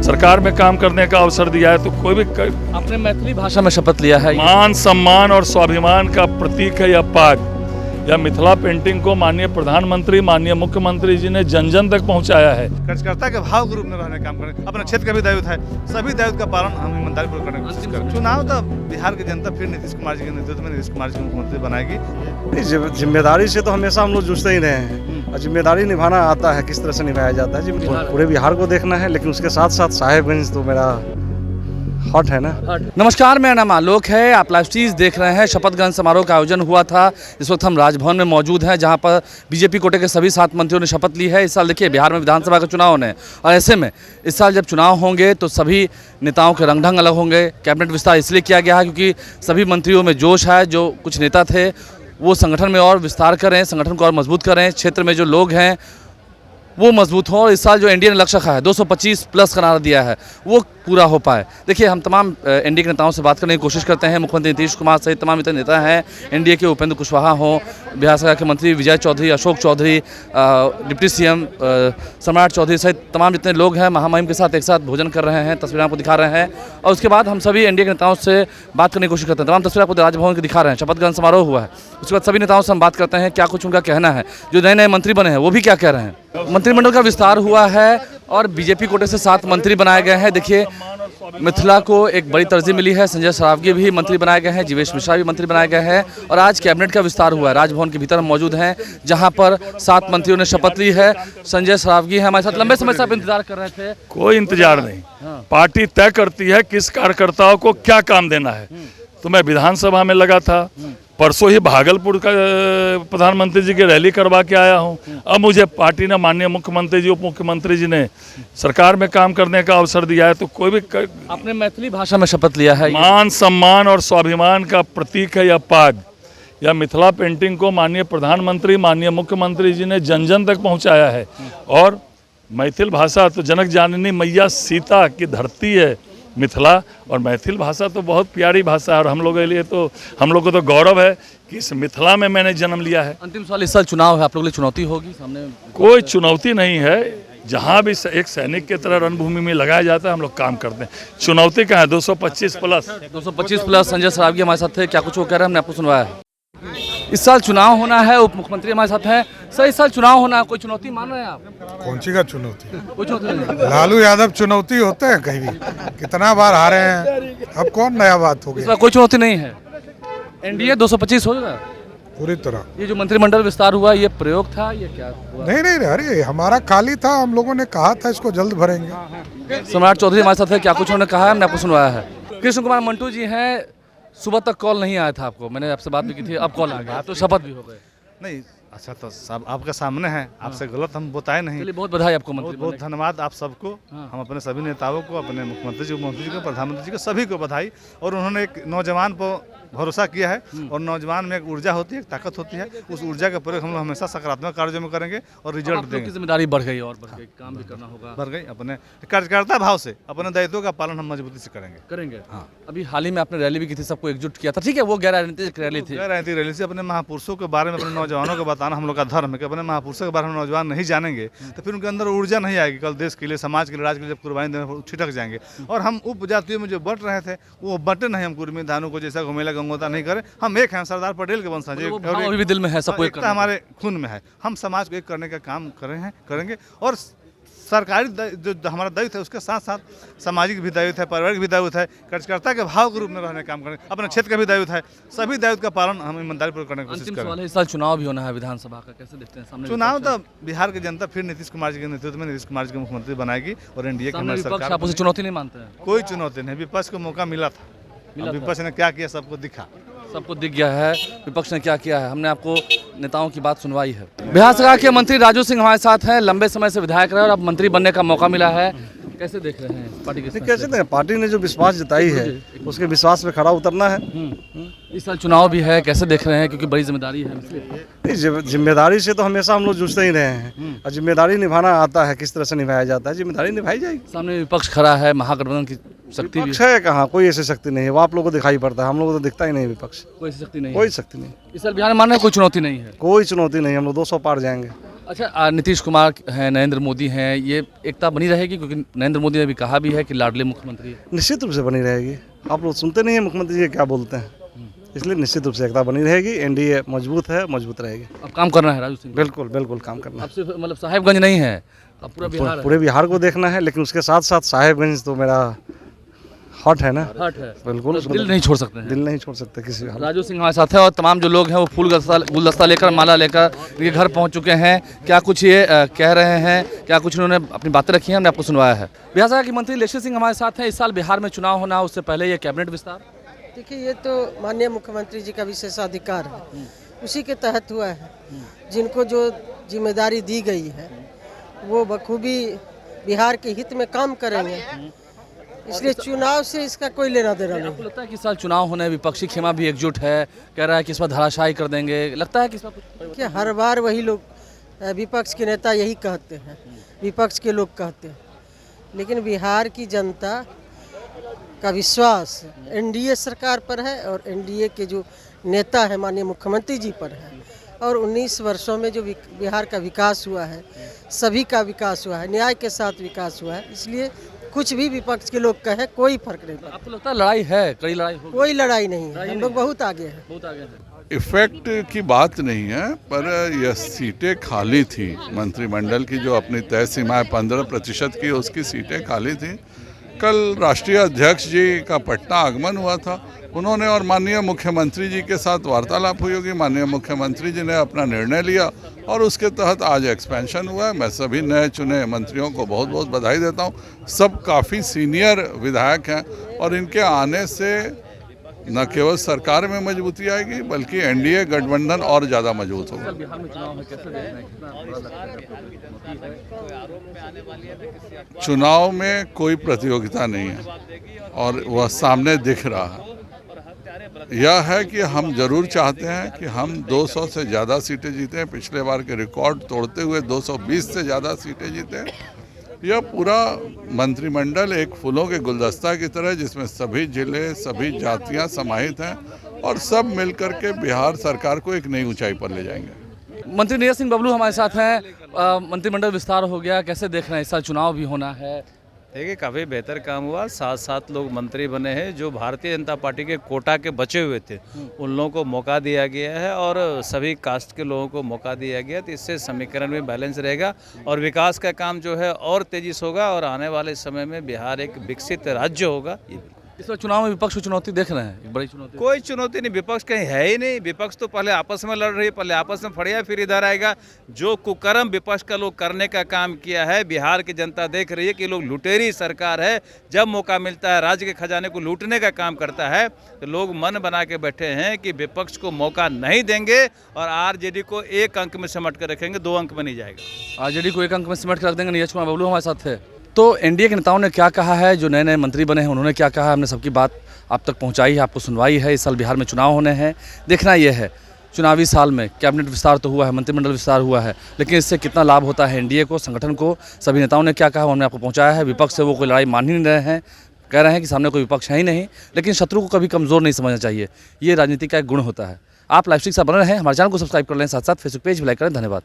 सरकार में काम करने का अवसर दिया है, तो कोई भी आपने मैथिली भाषा में शपथ लिया है। मान सम्मान और स्वाभिमान का प्रतीक है यह पाग। यह मिथिला पेंटिंग को माननीय प्रधानमंत्री, माननीय मुख्यमंत्री जी ने जन जन तक पहुंचाया है। कार्यकर्ता के भाव के रूप में रहने काम करें, अपने क्षेत्र का भी दायित्व है, सभी दायित्व का पालन हम ईमानदारी पूर्वक करने की कोशिश करें। चुनाव तो बिहार की जनता फिर नीतीश कुमार जी के नेतृत्व में नीतीश कुमार जी को मुख्यमंत्री बनाएगी। जिम्मेदारी से तो हमेशा हम लोग जूझते ही रहे हैं और जिम्मेदारी निभाना आता है, किस तरह से निभाया जाता है। पूरे बिहार को देखना है, लेकिन उसके साथ साथ साहेबगंज तो मेरा हॉट है ना। नमस्कार, मेरा नाम आलोक है। आप लाइव स्ट्रीम देख रहे हैं। शपथ ग्रहण समारोह का आयोजन हुआ था। इस वक्त हम राजभवन में मौजूद हैं, जहां पर बीजेपी कोटे के सभी 7 मंत्रियों ने शपथ ली है। इस साल देखिए बिहार में विधानसभा का चुनाव है और ऐसे में इस साल जब चुनाव होंगे तो सभी नेताओं के रंग ढंग अलग होंगे। कैबिनेट विस्तार इसलिए किया गया है क्योंकि सभी मंत्रियों में जोश है। जो कुछ नेता थे वो संगठन में और विस्तार करें, संगठन को और मजबूत करें, क्षेत्र में जो लोग हैं वो मजबूत हों और इस साल जो एनडीए ने लक्ष्य रखा है 225 प्लस का नारा दिया है वो पूरा हो पाए। देखिए हम तमाम एनडीए के नेताओं से बात करने की कोशिश करते हैं। मुख्यमंत्री नीतीश कुमार सहित तमाम इतने नेता हैं। एनडीए के उपेंद्र कुशवाहा हों, बिहार सरकार के मंत्री विजय चौधरी, अशोक चौधरी, डिप्टी सीएम सम्राट चौधरी सहित तमाम जितने लोग हैं महामहिम के साथ एक साथ भोजन कर रहे हैं। तस्वीरें आपको दिखा रहे हैं और उसके बाद हम सभी एनडीए के नेताओं से बात करने की कोशिश करते हैं। तमाम तस्वीरें आपको राजभवन की दिखा रहे हैं। शपथ ग्रहण समारोह हुआ है, उसके बाद सभी नेताओं से हम बात करते हैं क्या कुछ उनका कहना है। जो नए नए मंत्री बने हैं वो भी क्या कह रहे हैं। मंत्रिमंडल का विस्तार हुआ है और बीजेपी कोटे से 7 मंत्री बनाए गए हैं। देखिए मिथिला को एक बड़ी तरजीह मिली है। संजय सरावगी भी मंत्री बनाए गए हैं, जीवेश मिश्रा भी मंत्री बनाए गए हैं और आज कैबिनेट का विस्तार हुआ है। राजभवन के भीतर हम मौजूद हैं, जहां पर 7 मंत्रियों ने शपथ ली है। संजय सरावगी है हमारे साथ। लंबे समय से आप इंतजार कर रहे थे। कोई इंतजार नहीं, पार्टी तय करती है किस कार्यकर्ताओं को क्या काम देना है। तो मैं विधानसभा में लगा था, परसों ही भागलपुर का प्रधानमंत्री जी की रैली करवा के आया हूं। अब मुझे पार्टी ने, माननीय मुख्यमंत्री जी, उप मुख्यमंत्री जी ने सरकार में काम करने का अवसर दिया है, तो कोई भी आपने मैथिली भाषा में शपथ लिया है। मान सम्मान और स्वाभिमान का प्रतीक है यह पाग। यह मिथिला पेंटिंग को माननीय प्रधानमंत्री, माननीय मुख्यमंत्री जी ने जन जन तक पहुँचाया है। और मैथिल भाषा तो जनक जननी मैया सीता की धरती है मिथिला, और मैथिल भाषा तो बहुत प्यारी भाषा है और हम लोगों के लिए तो, हम लोग को तो गौरव है कि इस मिथिला में मैंने जन्म लिया है। अंतिम सवाल, इस साल चुनाव है, आप लोगों के लिए चुनौती होगी सामने? कोई चुनौती नहीं है। जहाँ भी एक सैनिक की तरह रणभूमि में लगाया जाता है हम लोग काम करते हैं। चुनौती कहाँ है? 225 प्लस। संजय सरावगी हमारे साथ थे, क्या कुछ वो कह रहे हैं हमने आपको सुनवाया है। इस साल चुनाव होना है, उप मुख्यमंत्री हमारे साथ हैं। सर इस साल चुनाव होना है, कोई चुनौती मान रहे हैं आप? कौन सी का चुनौती? कोई चुनौती नहीं। लालू यादव चुनौती होते हैं कहीं भी, कितना बार हारे हैं, अब कौन नया बात हो गई? कोई चुनौती नहीं है। एनडीए 225 होगा पूरी तरह। ये जो मंत्रिमंडल विस्तार हुआ ये प्रयोग था, ये क्या हुआ? नहीं, अरे हमारा खाली था, हम लोगों ने कहा था इसको जल्द भरेंगे। सम्राट चौधरी हमारे साथ है, क्या कुछ उन्होंने कहा है हमने आपको सुनवाया है। कृष्ण कुमार मंटू जी हैं। सुबह तक कॉल नहीं आया था आपको, मैंने आपसे बात भी की थी, अब कॉल आ गया, तो शपथ भी हो गए। नहीं, अच्छा तो सब आपके सामने है, आपसे गलत हम बताए नहीं। चलिए बहुत बधाई आपको मंत्री। बहुत धन्यवाद आप सबको। हम अपने सभी नेताओं को, अपने मुख्यमंत्री जी, मुख्यमंत्री जी को, प्रधानमंत्री जी को, सभी को बधाई। और उन्होंने एक नौजवान पर भरोसा किया है और नौजवान में एक ऊर्जा होती है, एक ताकत होती है। उस ऊर्जा का प्रयोग हम लोग हमेशा सकारात्मक कार्यों में करेंगे और रिजल्ट देंगे। जिम्मेदारी बढ़ गई और बढ़ गई, काम भी करना होगा। बढ़ गई, अपने कार्यकर्ता भाव से अपने दायित्वों का पालन हम मजबूती से करेंगे। हाँ, अभी हाल ही में आपने रैली भी की थी, सबको एकजुट किया था। ठीक है, वो गैर राजनीतिक रैली थी। गैर राजनीतिक रैली से अपने महापुरुषों के बारे में, अपने नौजवानों को बताना हम लोग का धर्म है कि अपने महापुरुषों के बारे में नौजवान नहीं जानेंगे तो फिर उनके अंदर ऊर्जा नहीं आएगी। कल देश के लिए, समाज के लिए, राज्य के लिए जब कुर्बानी देने छिटक जाएंगे। और हम उपजातियों में जो बट रहे थे वो बटे नहीं, हम कुर्मी धानों को जैसा घुमेला गंगोता नहीं करें। हम एक हैं, सरदार पटेल के वंशज, अभी भी दिल में है, सबको एक करना हमारे खून में है। हम समाज को एक करने का काम करेंगे और सरकारी जो हमारा दायित्व है उसके साथ साथ सामाजिक भी दायित्व है, पारिवारिक भी दायित्व है, कार्यकर्ता के भाव के रूप में रहने काम करें, अपने क्षेत्र का भी दायित्व है, सभी दायित्व का पालन हम ईमानदारी पूर्वक करने की कोशिश करें। इस साल चुनाव भी होना है विधानसभा का, कैसे देखते हैं सामने? चुनाव तो बिहार की जनता फिर नीतीश कुमार जी के नेतृत्व में नीतीश कुमार जी को मुख्यमंत्री बनाएगी और एनडीए की हमारी सरकार। आप उसे चुनौती नहीं मानते हैं? कोई चुनौती नहीं, विपक्ष को मौका मिला था, विपक्ष ने क्या किया सबको दिखा, सबको दिख गया है विपक्ष ने क्या किया है। हमने आपको नेताओं की बात सुनवाई है। बिहार सरकार के मंत्री राजू सिंह हमारे साथ हैं, लंबे समय से विधायक रहे और अब मंत्री बनने का मौका मिला है। कैसे देख रहे हैं पार्टी के? कैसे देखें, पार्टी ने जो विश्वास जताई है उसके विश्वास पे खरा उतरना है। इस साल चुनाव भी है, कैसे देख रहे हैं, क्योंकि बड़ी जिम्मेदारी है। जिम्मेदारी से तो हमेशा हम लोग जूझते ही रहे हैं और जिम्मेदारी निभाना आता है, किस तरह से निभाया जाता है, जिम्मेदारी निभाई जाएगी। सामने विपक्ष खड़ा है, महागठबंधन की शक्ति भी है कहाँ, कोई ऐसी शक्ति नहीं है, वो आप लोगों को दिखाई पड़ता है, हम लोगों को तो दिखता ही नहीं विपक्ष, कोई शक्ति नहीं, कोई शक्ति नहीं। इस साल बिहार में मानने कोई चुनौती नहीं है, कोई चुनौती नहीं, हम लोग 200 पार जाएंगे। अच्छा, नीतीश कुमार हैं, नरेंद्र मोदी हैं, ये एकता बनी रहेगी? क्योंकि नरेंद्र मोदी ने भी कहा भी है कि लाडले मुख्यमंत्री है। निश्चित रूप से बनी रहेगी। आप लोग सुनते नहीं हैं मुख्यमंत्री जी क्या बोलते हैं, इसलिए निश्चित रूप से एकता बनी रहेगी। एनडीए मजबूत है, मजबूत रहेगी। अब काम करना है राजू सिंह, बिल्कुल बिल्कुल काम करना है। अब सिर्फ मतलब साहेबगंज नहीं है, अब पूरा बिहार है। पूरे बिहार को देखना है, लेकिन उसके साथ साथ साहेबगंज तो मेरा हॉट है ना। हट है, बिल्कुल दिल नहीं छोड़ सकते हैं। दिल नहीं छोड़ सकते किसी भी हाल में। राजू सिंह हमारे साथ है और तमाम जो लोग हैं वो फूल गुलदस्ता लेकर, माला लेकर ये घर पहुंच चुके हैं। क्या कुछ ये कह रहे हैं, क्या कुछ उन्होंने अपनी बातें रखी हैं, हमने आपको सुनवाया है। बिहार सरकार के मंत्री लेशी सिंह हमारे साथ हैं। इस साल बिहार में चुनाव होना, उससे पहले ये कैबिनेट विस्तार। देखिए, ये तो माननीय मुख्यमंत्री जी का विशेषाधिकार है, उसी के तहत हुआ है। जिनको जो जिम्मेदारी दी गई है वो बखूबी बिहार के हित में काम करेंगे, इसलिए चुनाव से इसका कोई लेना देना नहीं। आपको लगता है कि इस साल चुनाव होने, विपक्षी खेमा भी एकजुट है, कह रहा है कि इस बार धराशायी कर देंगे, लगता है कि इस बार कुछ? कि हर बार वही लोग विपक्ष के नेता यही कहते हैं, विपक्ष के लोग कहते हैं, लेकिन बिहार की जनता का विश्वास एनडीए सरकार पर है और एनडीए के जो नेता है माननीय मुख्यमंत्री जी पर है। और 19 वर्षों में जो बिहार का विकास हुआ है, सभी का विकास हुआ है, न्याय के साथ विकास हुआ है, इसलिए कुछ भी विपक्ष के लोग कहे कोई फर्क नहीं पड़ता। आपको लगता है लड़ाई है, कड़ी लड़ाई होगी? कोई लड़ाई नहीं है, हम लोग बहुत आगे हैं। बहुत आगे है। इफेक्ट की बात नहीं है, पर यह सीटें खाली थी मंत्रिमंडल की, जो अपनी तय सीमाएं 15% की उसकी सीटें खाली थी। कल राष्ट्रीय अध्यक्ष जी का पटना आगमन हुआ था, उन्होंने और माननीय मुख्यमंत्री जी के साथ वार्तालाप हुई होगी। माननीय मुख्यमंत्री जी ने अपना निर्णय लिया और उसके तहत आज एक्सपेंशन हुआ है। मैं सभी नए चुने मंत्रियों को बहुत बहुत बधाई देता हूँ। सब काफ़ी सीनियर विधायक हैं और इनके आने से न केवल सरकार में मजबूती आएगी बल्कि एनडीए गठबंधन और ज़्यादा मजबूत होगा। बिहार में चुनाव है, कैसे देख रहे हैं? कितना बड़ा लगता है? चुनाव में कोई प्रतियोगिता नहीं है और वह सामने दिख रहा है। यह है कि हम जरूर चाहते हैं कि हम 200 से ज़्यादा सीटें जीतें, पिछले बार के रिकॉर्ड तोड़ते हुए 220 से ज़्यादा सीटें जीतें। यह पूरा मंत्रिमंडल एक फूलों के गुलदस्ता की तरह, जिसमें सभी जिले, सभी जातियां समाहित हैं और सब मिलकर के बिहार सरकार को एक नई ऊंचाई पर ले जाएंगे। मंत्री नीरज सिंह बबलू हमारे साथ हैं। मंत्रिमंडल विस्तार हो गया, कैसे देख रहे हैं? इस साल चुनाव भी होना है। देखिए, काफ़ी बेहतर काम हुआ। 7 लोग मंत्री बने हैं जो भारतीय जनता पार्टी के कोटा के बचे हुए थे, उन लोगों को मौका दिया गया है और सभी कास्ट के लोगों को मौका दिया गया। तो इससे समीकरण में बैलेंस रहेगा और विकास का काम जो है और तेजी से होगा और आने वाले समय में बिहार एक विकसित राज्य होगा। ये इस बार चुनाव में विपक्ष को चुनौती देख रहे हैं, एक बड़ी चुनौती। कोई चुनौती नहीं, विपक्ष कहीं है ही नहीं। विपक्ष तो पहले आपस में लड़ रही है, पहले आपस में फड़िया, फिर इधर आएगा। जो कुकर्म विपक्ष का लोग करने का काम किया है, बिहार की जनता देख रही है कि लोग लुटेरी सरकार है। जब मौका मिलता है राज्य के खजाने को लूटने का काम करता है, तो लोग मन बना के बैठे हैं कि विपक्ष को मौका नहीं देंगे और आरजेडी को 1 अंक में सिमट कर रखेंगे, 2 अंक में नहीं जाएगा। आरजेडी को 1 अंक में सिमट कर रख देंगे। नीरज कुमार बबलू हमारे साथ थे। तो एनडीए के नेताओं ने क्या कहा है, जो नए नए मंत्री बने हैं उन्होंने क्या कहा है, हमने सबकी बात आप तक पहुंचाई है, आपको सुनवाई है। इस साल बिहार में चुनाव होने हैं, देखना यह है चुनावी साल में कैबिनेट विस्तार तो हुआ है, मंत्रिमंडल विस्तार हुआ है, लेकिन इससे कितना लाभ होता है एनडीए को, संगठन को। सभी नेताओं ने क्या कहा हमने आपको पहुंचाया है। विपक्ष से वो कोई लड़ाई मान ही नहीं रहे हैं, कह रहे हैं कि सामने कोई विपक्ष है ही नहीं, लेकिन शत्रु को कभी कमज़ोर नहीं समझना चाहिए। ये राजनीति का एक गुण होता है। आप लाइव स्ट्रीम से बने रहें, हमारे चैनल को सब्सक्राइब कर लें, साथ साथ फेसबुक पेज भी लाइक करें। धन्यवाद।